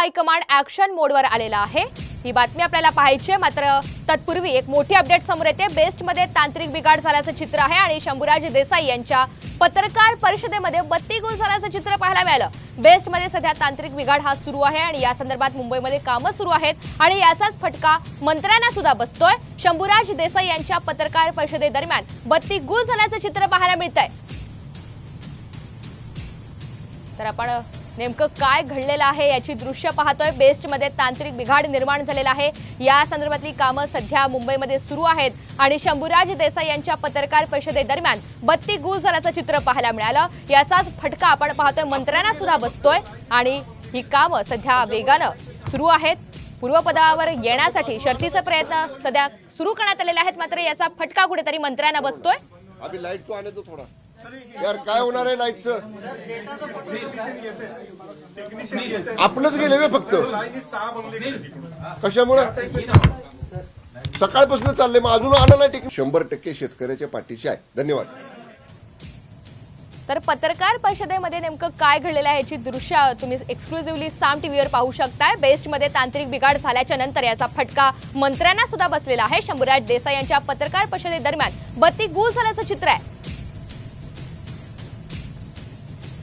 High command action मोडवर आलेला आहे। ही बातमी आपल्याला पाहायची आहे, मात्र तत्पूर्वी एक मोठी अपडेट समोर येते। बेस्टमध्ये तांत्रिक बिघाड झाल्याचं चित्र आहे आणि शंभूराज देसाई यांच्या पत्रकार परिषदेमध्ये बत्तीगुल झाल्याचं चित्र पाहायला मिळालं। बेस्टमध्ये सध्या तांत्रिक बिघाड हा सुरू आहे आणि या संदर्भात मुंबईमध्ये कामं सुरू आहेत आणि याचाच फटका मंत्र्यांना सुद्धा बसतोय। शंभूराज देसाई यांच्या पत्रकार परिषदेदरम्यान बत्तीगुल झाल्याचं चित्र पाहायला मिळतंय। तर आपण नेमकं काय घडलेलं आहे याची दृश्य पाहतोय। बेस्टमध्ये तांत्रिक बिघाड निर्माण झालेला आहे, या संदर्भातली कामं सध्या मुंबईमध्ये सुरू आहेत आणि शंभूराज देसाई यांच्या पत्रकार परिषदेदरम्यान बत्तीगुल झाल्याचं चित्र पाहायला मिळालं। याचाच फटका आपण पाहतोय मंत्र्यांना सुद्धा बसतोय आणि ही कामं सध्या वेगानं सुरू आहेत। पूर्वपदावर येण्यासाठी शर्तीचे प्रयत्न सध्या सुरू करण्यात आलेले आहेत, मात्र याचा फटका कुठेतरी मंत्र्यांना बसतोय। अभी लाइट तो आने दो थोड़ा यार, काय होणार आहे लाईटचं? आपणच गेले वे फक्त कशामुळे? सकाळपासून चालले, मग अजून आलं नाही टेक्निशियन। 100% शेतकऱ्याच्या पाठीशी आहे। धन्यवाद। तर पत्रकार परिषदेमध्ये नेमकं काय घडलेलं आहे याची दृश्य तुम्ही एक्सक्लुझिव्हली साम टीव्हीवर पाहू शकताय। बेस्टमध्ये तांत्रिक बिघाड झाल्याच्या नंतर याचा फटका मंत्र्यांना सुद्धा बसलेला आहे। शंभूराज देसाई यांच्या पत्रकार परिषदेदरम्यान बत्तीगुल झाल्याचं चित्र आहे।